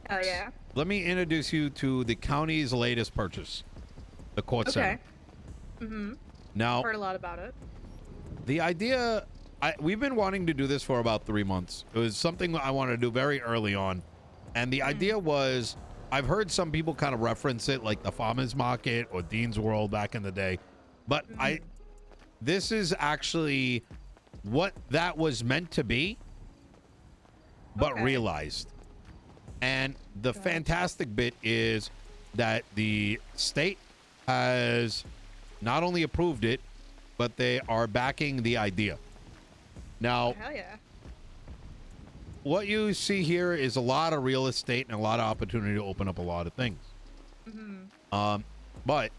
Oh yeah. Let me introduce you to the county's latest purchase, the court center. Mm-hmm. Now, Heard a lot about it. the idea, we've been wanting to do this for about 3 months. It was something I wanted to do very early on. And the idea was, I've heard some people kind of reference it like the farmer's market or Dean's World back in the day. But this is actually what that was meant to be, but realized. And the fantastic bit is that the state has not only approved it, but they are backing the idea. Now, Hell yeah. what you see here is a lot of real estate and a lot of opportunity to open up a lot of things. But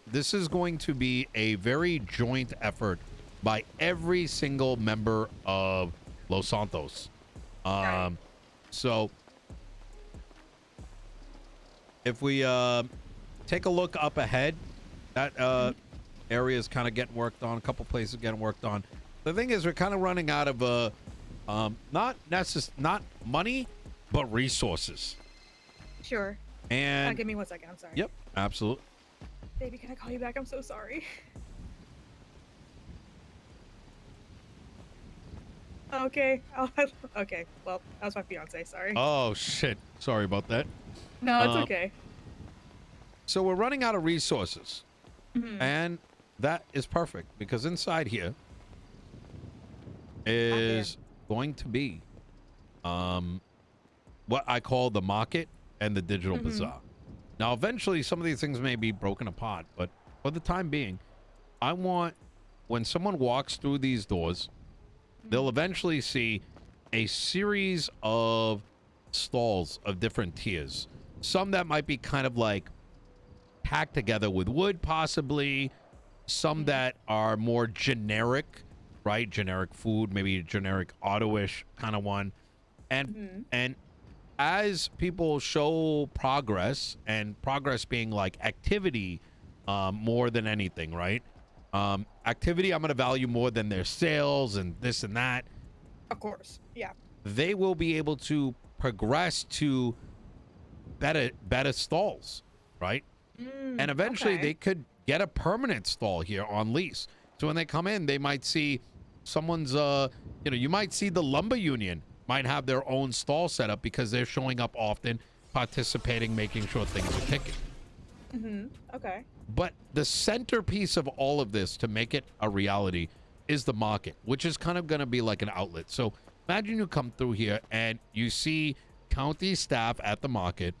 this is going to be a very joint effort by every single member of Los Santos. So if we take a look up ahead, that area is kind of getting worked on. A couple places getting worked on. The thing is, we're kind of running out of not money, but resources. Sure. And give me 1 second. I'm sorry. Yep, absolutely. Baby, can I call you back? I'm so sorry. Okay. Okay. Well, that was my fiance. Sorry. Oh shit! Sorry about that. No, it's okay. So we're running out of resources, and that is perfect because inside here is going to be what I call the market and the digital bazaar. Now, eventually, some of these things may be broken apart, but for the time being, I want when someone walks through these doors, they'll eventually see a series of stalls of different tiers. Some that might be kind of like packed together with wood, possibly. Some that are more generic, right? Generic food, maybe generic auto-ish kind of one. And as people show progress, and progress being like activity more than anything, right? Activity I'm going to value more than their sales and this and that. Of course. Yeah. They will be able to progress to better stalls, right? And eventually they could get a permanent stall here on lease. So when they come in, they might see someone's, you might see the lumber union might have their own stall set up because they're showing up often, participating, making sure things are ticking. Okay. But the centerpiece of all of this to make it a reality is the market, which is kind of going to be like an outlet. So imagine you come through here and you see county staff at the market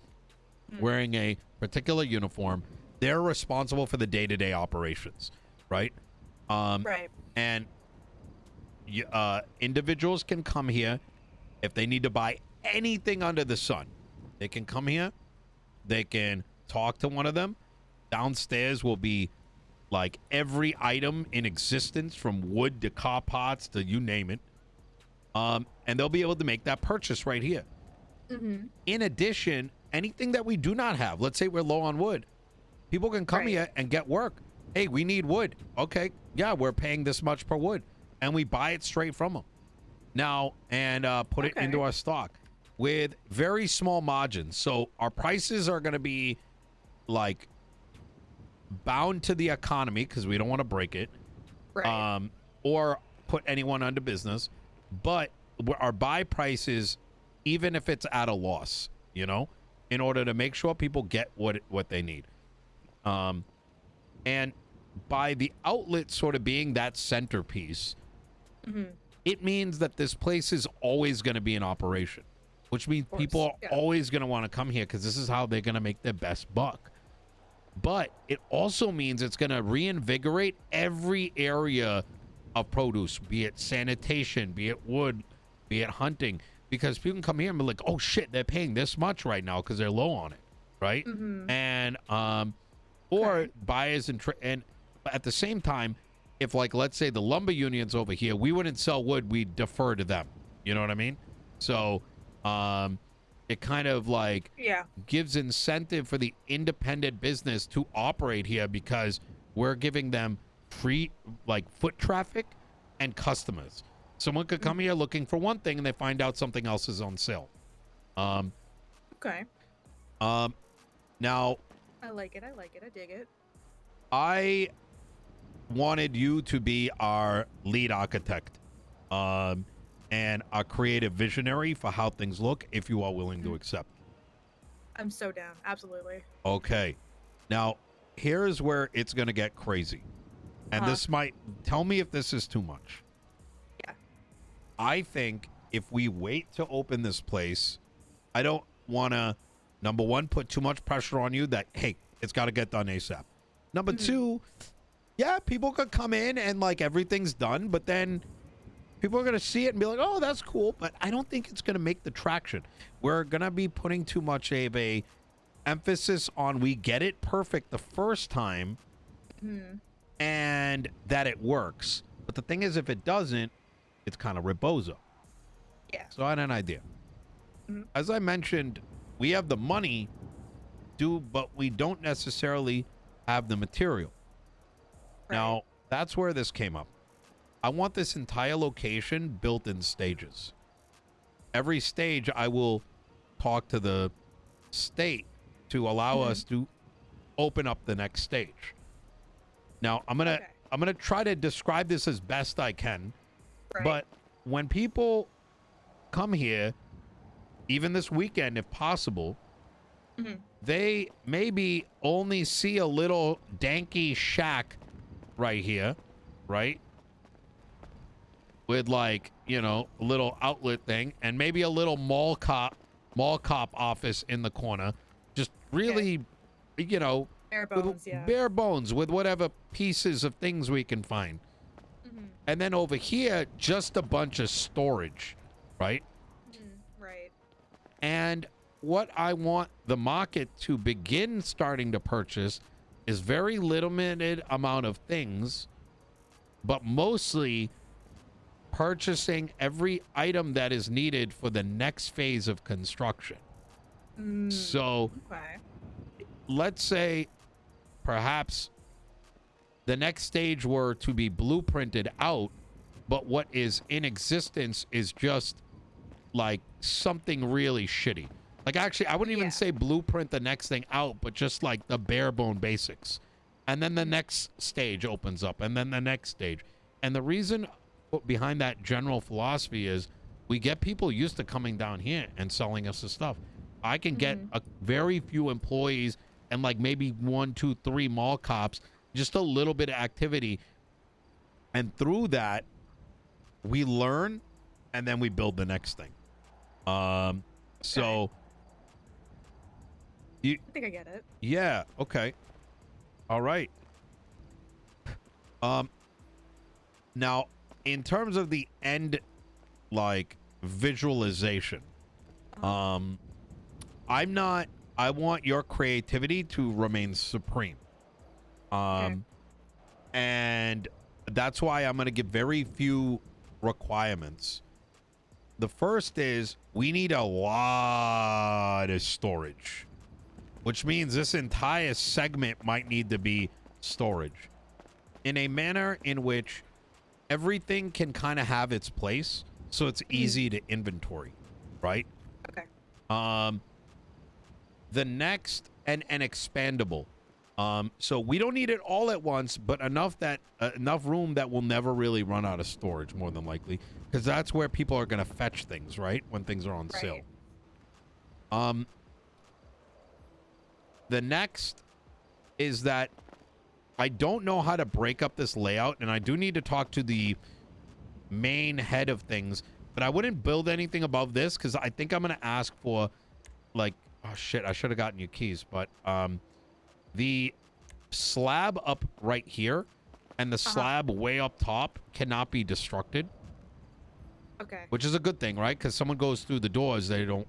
wearing a particular uniform. They're responsible for the day-to-day operations, right? Right. And individuals can come here if they need to buy anything under the sun. They can come here. They can talk to one of them. Downstairs will be like every item in existence, from wood to car parts to you name it. And they'll be able to make that purchase right here. In addition, anything that we do not have, let's say we're low on wood, people can come here and get work. Hey, we need wood. Okay, yeah, we're paying this much per wood. And we buy it straight from them now and put it into our stock with very small margins. So our prices are going to be like bound to the economy because we don't want to break it, or put anyone under business. But our buy prices, even if it's at a loss, in order to make sure people get what they need. And by the outlet sort of being that centerpiece, it means that this place is always going to be in operation, which means people are always going to want to come here because this is how they're going to make their best buck. But it also means it's going to reinvigorate every area of produce, be it sanitation, be it wood, be it hunting, because people can come here and be like, oh shit, they're paying this much right now because they're low on it, right? And or buyers and at the same time, if like let's say the lumber union's over here, we wouldn't sell wood, we'd defer to them. You know what I mean? So it kind of like gives incentive for the independent business to operate here because we're giving them free like foot traffic and customers. Someone could come here looking for one thing and they find out something else is on sale. Um, Okay. um, now I like it. I like it. I dig it. I wanted you to be our lead architect, um, and a creative visionary for how things look, if you are willing to Mhm. accept. I'm so down. Absolutely. Okay. Now, here's where it's going to get crazy. And Uh-huh. this might tell me if this is too much. Yeah. I think if we wait to open this place, I don't want to, number one, put too much pressure on you that, hey, it's got to get done ASAP. Number Mhm. two, yeah, people could come in and like everything's done, but then people are going to see it and be like, oh, that's cool. But I don't think it's going to make the traction. We're going to be putting too much of a emphasis on we get it perfect the first time Mhm. and that it works. But the thing is, if it doesn't, it's kind of rebozo. Yeah. So I had an idea. Mhm. As I mentioned, we have the money, but we don't necessarily have the material. Right. Now, that's where this came up. I want this entire location built in stages. Every stage, I will talk to the state to allow Mhm. us to open up the next stage. Now, Okay. I'm gonna try to describe this as best I can, Right. but when people come here, even this weekend, if possible, Mhm. they maybe only see a little danky shack right here, right? With like, you know, a little outlet thing and maybe a little mall cop office in the corner. Just Okay. really, you know, Bare with bones. Yeah. bare bones with whatever pieces of things we can find. Mhm. And then over here, just a bunch of storage, right? Mhm. Right. And what I want the market to begin starting to purchase is very limited amount of things, but mostly purchasing every item that is needed for the next phase of construction. Mm. So Okay. let's say perhaps the next stage were to be blueprinted out, but what is in existence is just like something really shitty. Like actually, I wouldn't even Yeah. say blueprint the next thing out, but just like the bare bone basics. And then the Mhm. next stage opens up, and then the next stage. And the reason behind that general philosophy is we get people used to coming down here and selling us the stuff. I can get Mhm. a very few employees and like maybe one, two, three mall cops, just a little bit of activity. And through that, we learn and then we build the next thing. Um, Okay. so you, I think I get it. yeah, okay, all right. Um, now in terms of the end, like visualization, Uh-huh. um, I'm not. I want your creativity to remain supreme. Okay. Um, and that's why I'm going to give very few requirements. The first is we need a lot of storage, which means this entire segment might need to be storage in a manner in which everything can kind of have its place so it's Mhm. easy to inventory, right? Okay. Um, the next and expandable. So we don't need it all at once, but enough that enough room that we'll never really run out of storage, more than likely, because that's where people are going to fetch things, right? When things are on sale. Right. Um, the next is that I don't know how to break up this layout, and I do need to talk to the main head of things, but I wouldn't build anything above this because I think I'm going to ask for like, oh shit, I should have gotten you keys, but the slab up right here and the Uh-huh. slab way up top cannot be destructed, Okay. which is a good thing, right? Because someone goes through the doors, they don't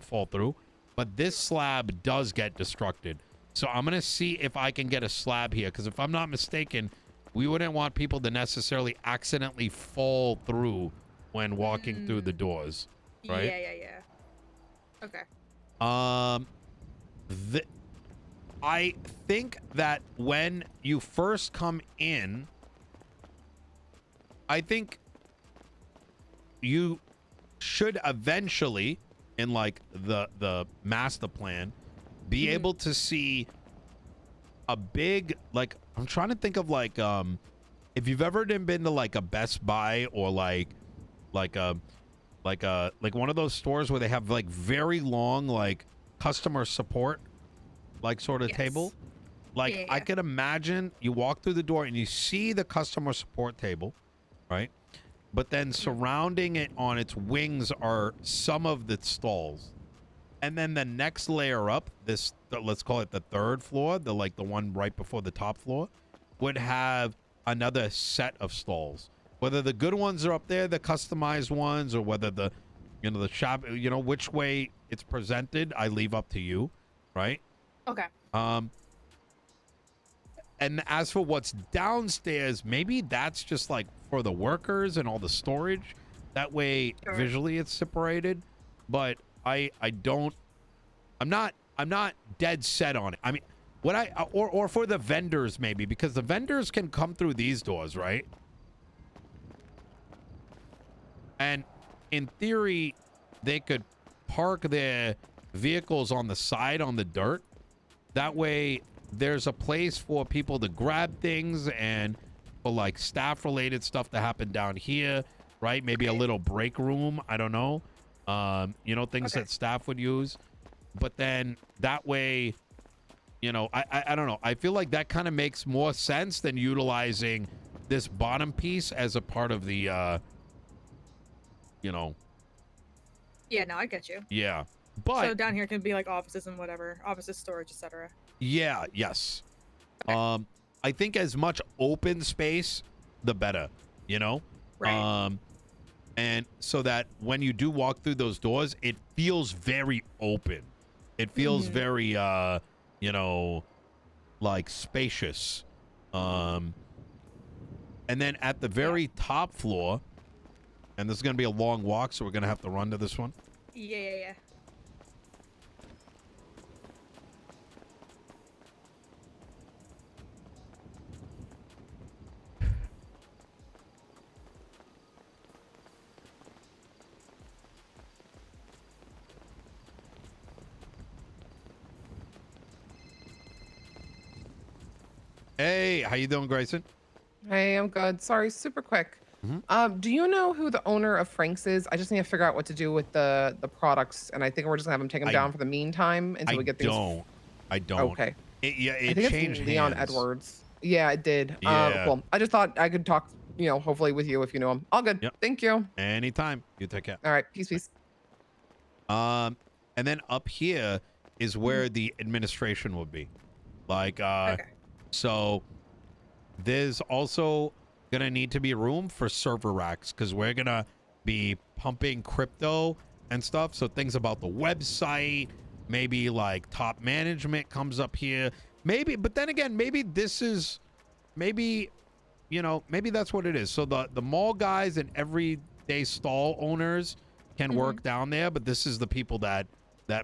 fall through. But this Sure. slab does get destructed. So I'm gonna see if I can get a slab here, because if I'm not mistaken, we wouldn't want people to necessarily accidentally fall through when walking through the Mm. doors, right? Yeah. Yeah. Yeah. Okay. Um, the, I think that when you first come in, I think you should eventually, in like the master plan, be able to see a big, like, I'm trying to think of like if you've ever been to like a Best Buy or like a like one of those stores where they have like very long like customer support like sort of table. Yes. Like Yeah, I yeah. could imagine you walk through the door and you see the customer support table, right? But then surrounding it on its wings are some of the stalls. And then the next layer up, let's call it the third floor, the one right before the top floor, would have another set of stalls. Whether the good ones are up there, the customized ones, or whether the shop, which way it's presented, I leave up to you, right? Okay. Um, and as for what's downstairs, maybe that's just like for the workers and all the storage. That way, Sure. visually it's separated. But I'm not dead set on it. I mean, or for the vendors maybe, because the vendors can come through these doors, right? And in theory, they could park their vehicles on the side on the dirt. That way, there's a place for people to grab things and for like staff related stuff to happen down here, right? Maybe a little break room. I don't know. Things that staff would use. But then that way, I don't know. I feel like that kind of makes more sense than utilizing this bottom piece as a part of the, Yeah, no, I get you. yeah. So But down here can be like offices and whatever, offices, storage, etc. yeah, yes. Okay. I think as much open space, the better, you know? Right. And so that when you do walk through those doors, it feels very open. It feels very, like spacious. And then at the very top floor, and this is going to be a long walk, so we're going to have to run to this one. Yeah. Hey, how you doing, Grayson? Hey, I'm good. Sorry, super quick. Mhm. Do you know who the owner of Frank's is? I just need to figure out what to do with the products, and I think we're just gonna have him take them I down for the meantime until I we get things. don't. I don't. Okay. Yeah, I it think it's changed Leon hands. Edwards. Yeah, it did. Yeah. Cool. I just thought I could talk, hopefully with you if you know him. All good. Yep. Thank you. Anytime. You take care. All right. Peace. And then up here is where the administration would be. Like, Okay. so there's also gonna need to be room for server racks because we're gonna be pumping crypto and stuff. So things about the website, maybe like top management comes up here. Maybe, but then again, maybe this is maybe maybe that's what it is. So the mall guys and everyday stall owners can work down there, but this is the people that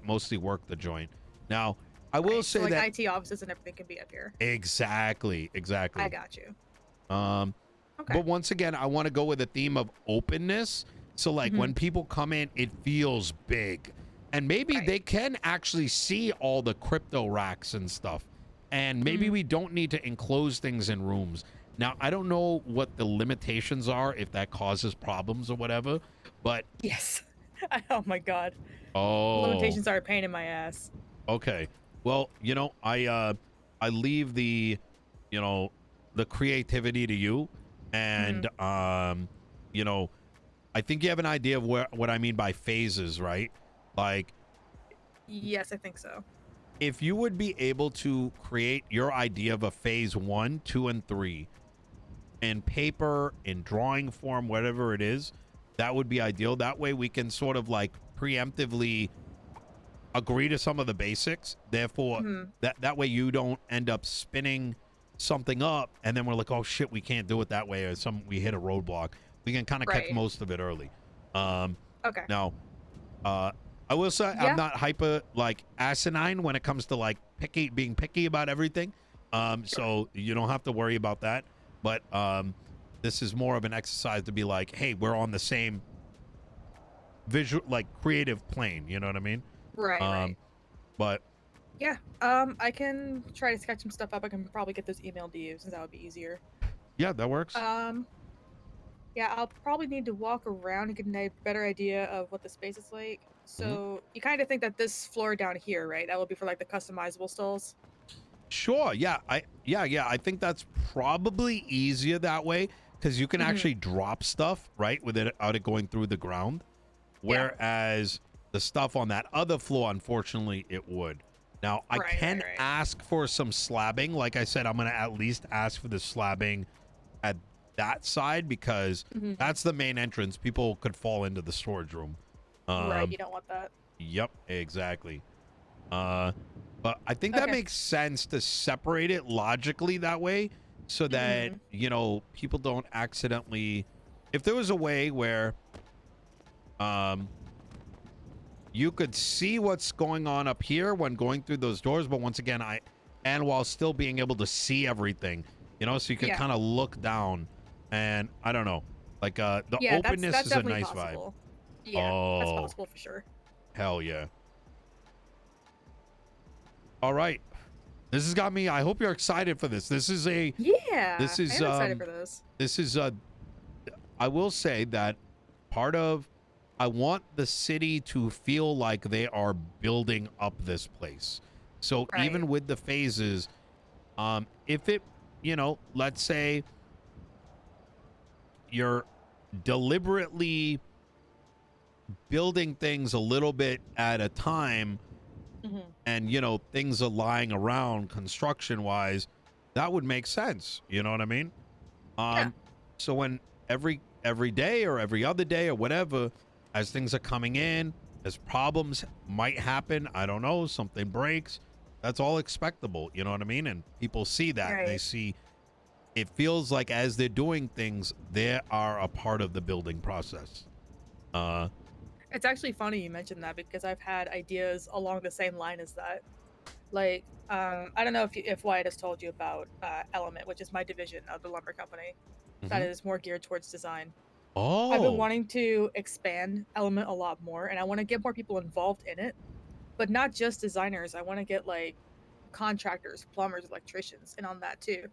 mostly work the joint. Now, I will say so, like, that IT offices and everything can be up here. exactly. I got you. Okay. But once again, I want to go with a theme of openness. So like when people come in, it feels big. And maybe they can actually see all the crypto racks and stuff. And maybe we don't need to enclose things in rooms. Now, I don't know what the limitations are, if that causes problems or whatever, but Yes. Oh my god. oh, Limitations are a pain in my ass. okay. Well, I leave the the creativity to you, and I think you have an idea of what I mean by phases, right? Like Yes, I think so. if you would be able to create your idea of a phase 1, 2, and 3 in paper, in drawing form, whatever it is, that would be ideal. That way we can sort of like preemptively agree to some of the basics. Therefore, that way you don't end up spinning something up and then we're like, oh shit, we can't do it that way, or we hit a roadblock. We can kind of catch most of it early. Okay. Now, I will say I'm not hyper like asinine when it comes to like being picky about everything. So you don't have to worry about that. But this is more of an exercise to be like, hey, we're on the same visual, like creative plane. You know what I mean? Right, right. But Yeah. I can try to sketch some stuff up. I can probably get those emailed to you since that would be easier. yeah, that works. Um, yeah, I'll probably need to walk around and get a better idea of what the space is like. Mhm. So you kind of think that this floor down here, right? That will be for like the customizable stalls. Sure. Yeah. Yeah. I think that's probably easier that way because you can Hmm. actually drop stuff right without it going through the ground. Yeah. Whereas the stuff on that other floor, unfortunately, it would. Now I Right, right, can right. ask for some slabbing. Like I said, I'm gonna at least ask for the slabbing at that side because Hmm. that's the main entrance. People could fall into the storage room. Right, Um. you don't want that. Yep. Exactly. Uh, but I think that Okay. makes sense to separate it logically that way so that, Hmm. people don't accidentally. If there was a way where um, you could see what's going on up here when going through those doors, but once again, and while still being able to see everything, so you could Yeah. kind of look down and I don't know, like the Yeah, openness that's is a definitely nice vibe. possible. Yeah, that's Oh, possible for sure. hell yeah. All right. This has got me. I hope you're excited for this. Yeah, This I is am excited for this. this is I will say that part of I want the city to feel like they are building up this place. So Right. even with the phases, if it, let's say you're deliberately building things a little bit at a time Hmm. and things are lying around construction wise, that would make sense. You know what I mean? Yeah. Um, so when every day or every other day or whatever, as things are coming in, as problems might happen, I don't know, something breaks, that's all expectable. You know what I mean? And people see that. They Right. see it feels like as they're doing things, they are a part of the building process. Uh, It's actually funny you mentioned that because I've had ideas along the same line as that. Like, I don't know if Wyatt has told you about Element, which is my division of the lumber company that mhm. is more geared towards design. I've been Oh, wanting to expand Element a lot more, and I want to get more people involved in it, but not just designers. I want to get like contractors, plumbers, electricians, and on that too.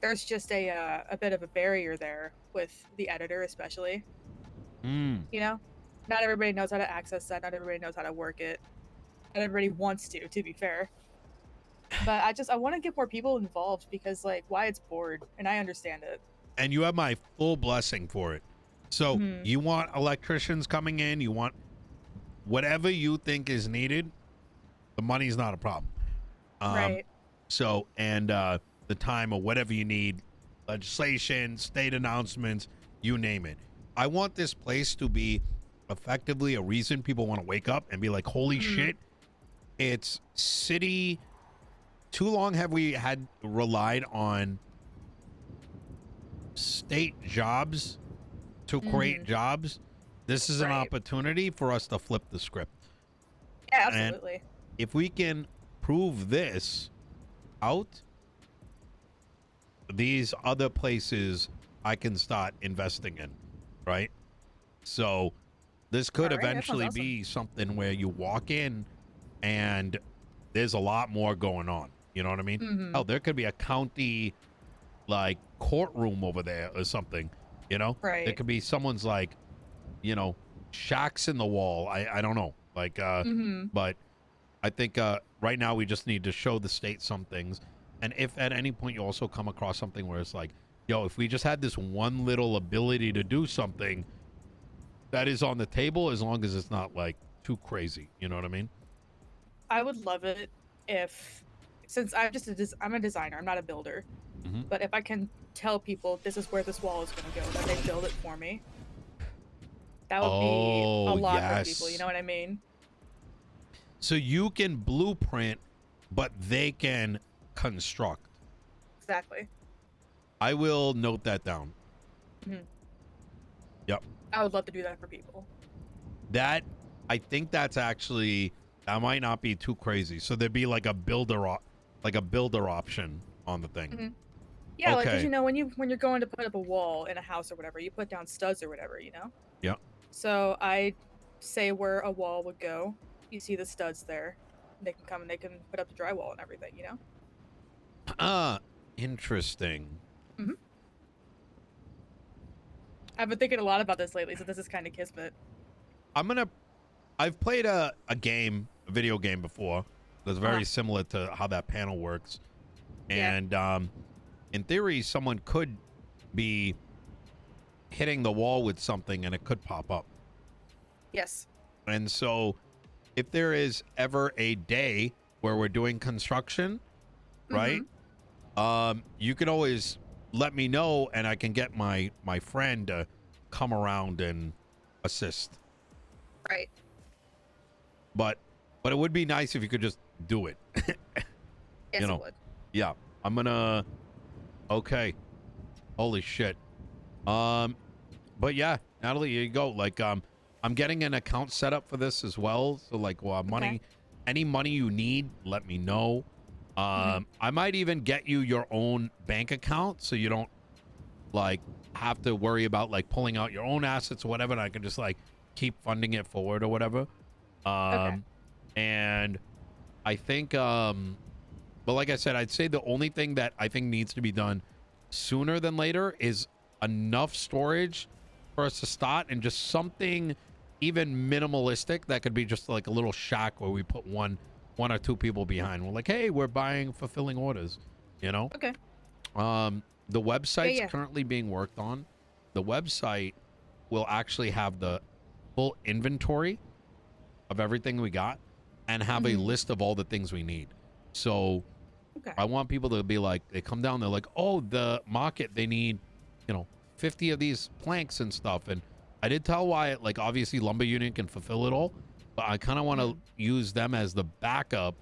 There's just a bit of a barrier there with the editor, especially. mm. You know, not everybody knows how to access that. Not everybody knows how to work it. Not everybody wants to be fair. But I want to get more people involved because like Wyatt's bored, and I understand it. And you have my full blessing for it. So Hmm. you want electricians coming in, you want whatever you think is needed, the money's not a problem. Um, Right. so and the time or whatever you need, legislation, state announcements, you name it. I want this place to be effectively a reason people want to wake up and be like, "Holy Hmm. shit, it's city." Too long have we had relied on state jobs to create Hmm. jobs. This is an Right. opportunity for us to flip the script. Yeah, And absolutely. if we can prove this out, these other places I can start investing in, right? So this could All right, that sounds eventually awesome. be something where you walk in and there's a lot more going on. You know what I mean? Hmm. Oh, there could be a county like courtroom over there or something. There Right. could be someone's like, shacks in the wall. I don't know. Like Hmm. but I think right now we just need to show the state some things. And if at any point you also come across something where it's like, yo, if we just had this one little ability to do something that is on the table, as long as it's not like too crazy. You know what I mean? I would love it if, since I'm a designer, I'm not a builder, Hmm. but if I can tell people this is where this wall is going to go, that they build it for me, that would be a Oh, lot for people. You yes. know what I mean? So you can blueprint, but they can construct. Exactly. I will note that down. Hmm. Yep. I would love to do that for people. That I think that's actually that might not be too crazy. So there'd be like a builder option on the thing. Hmm. Yeah, like because Okay. when you're going to put up a wall in a house or whatever, you put down studs or whatever. Yep. So I say where a wall would go. You see the studs there. They can come and they can put up the drywall and everything, you know? Interesting. Mm-hmm. I've been thinking a lot about this lately, so this is kind of kismet. I've played a video game before that's very Uh-huh. similar to how that panel works. Yeah. And in theory, someone could be hitting the wall with something and it could pop up. Yes. And so if there is ever a day where we're doing construction, right? You can always let me know and I can get my friend to come around and assist. Right. But it would be nice if you could just do it. Yes, You know. it would. Yeah. I'm gonna okay. Holy shit. But yeah, Natalie, here you go. Like I'm getting an account set up for this as well. So like money, Okay. any money you need, let me know. I might even get you your own bank account so you don't like have to worry about like pulling out your own assets or whatever, and I can just like keep funding it forward or whatever. Okay. And I think but like I said, I'd say the only thing that I think needs to be done sooner than later is enough storage for us to start, and just something even minimalistic that could be just like a little shack where we put one or two people behind. We're like, hey, we're buying fulfilling orders, you know? Okay. The website's yeah. currently being worked on. The website will actually have the full inventory of everything we got and have a list of all the things we need. So Okay. I want people to be like, they come down, they're like, oh, the market, they need, 50 of these planks and stuff. And I did tell Wyatt, like, obviously Lumber Union can fulfill it all, but I kind of want to use them as the backup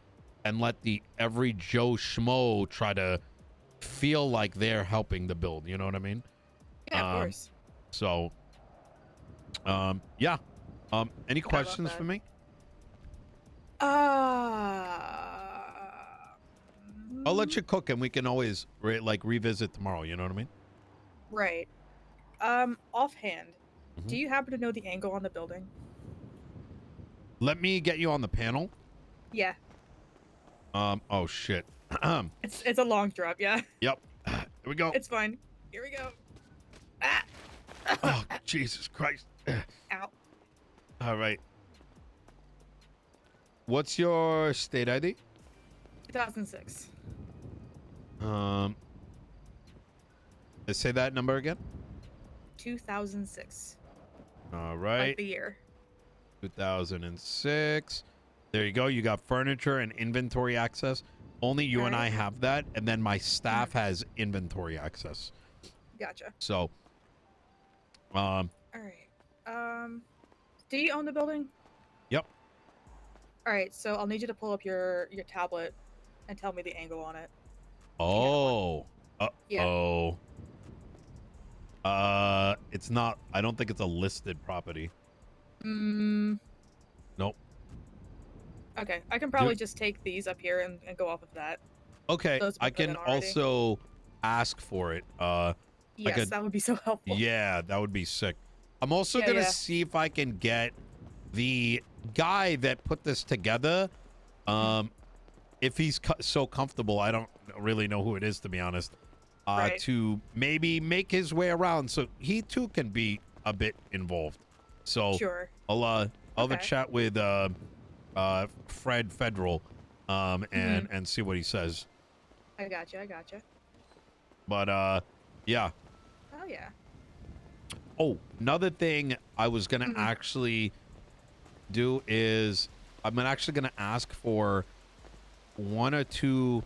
and let the every Joe Schmo try to feel like they're helping the build. You know what I mean? Yeah, of course. So, yeah. Any love questions that. for me? I'll let you cook and we can always revisit tomorrow. You know what I mean? Right. Offhand, do you happen to know the angle on the building? Let me get you on the panel. Yeah. Oh shit. It's a long drop, yeah. Yep. Here we go. It's fine. Here we go. Ah! Oh, Jesus Christ. Ow. All right. What's your state ID? 2006. Say that number again. 2006. All Like right. the year. 2006. There you go. You got furniture and inventory access. Only you and I Alright. have that, and then my staff has inventory access. Gotcha. So, Alright. Do you own the building? yep. Alright, so I'll need you to pull up your tablet and tell me the angle on it. Oh. Yeah. Uh-oh. It's not, I don't think it's a listed property. Nope. Okay, I can probably just take these up here and go off of that. Okay, Those I been put can in already. also ask for it. Yes, a- that would be so helpful. Yeah, that would be sick. I'm also Yeah, gonna yeah. see if I can get the guy that put this together. If he's so comfortable, I don't really know who it is, to be honest. Right. To maybe make his way around, so he too can be a bit involved. So Sure. I'll have a Okay. chat with Fred Federal, and see what he says. I gotcha. But yeah. Oh yeah. Oh, another thing I was gonna actually do is I'm actually gonna ask for 1 or 2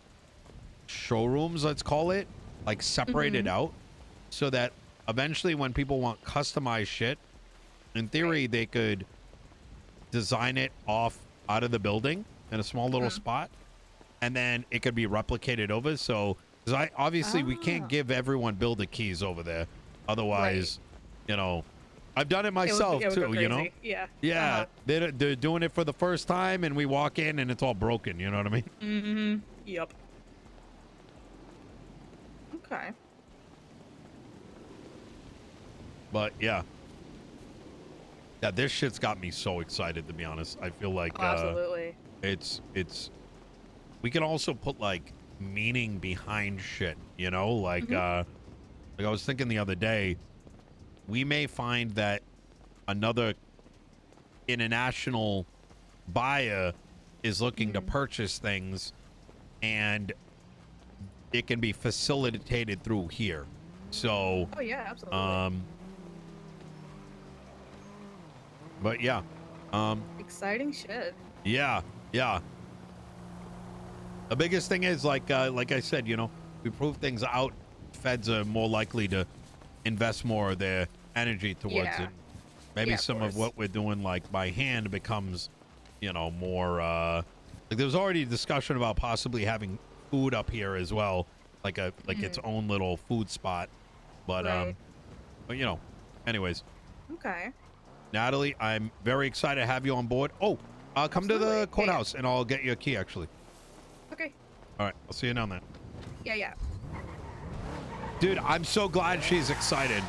showrooms, let's call it, like separated out, so that eventually when people want customized shit, in theory they could design it off out of the building in a small little spot, and then it could be replicated over. So, because obviously we can't give everyone builder keys over there, otherwise, I've done it myself it would go too. You know, crazy. Yeah. yeah, they're doing it for the first time, and we walk in and it's all broken. You know what I mean? Yep. Okay. But yeah. Yeah, this shit's got me so excited, to be honest. I feel like Oh, absolutely. it's we can also put like meaning behind shit, you know? Like I was thinking the other day, we may find that another international buyer is looking to purchase things, and it can be facilitated through here. So Oh yeah, absolutely. but yeah, Exciting shit. yeah, yeah. The biggest thing is like I said, you know, we prove things out. Feds are more likely to invest more of their energy towards Yeah. it. Maybe Yeah, of some of course. what we're doing like by hand becomes, you know, more like there was already discussion about possibly having food up here as well, like its own little food spot. Right. But you know, anyways, Okay. Natalie, I'm very excited to have you on board. Oh, come to Absolutely. the Yeah, courthouse and I'll get you a key actually. Okay. All right, I'll see you down there. Yeah, yeah. Dude, I'm so glad she's excited.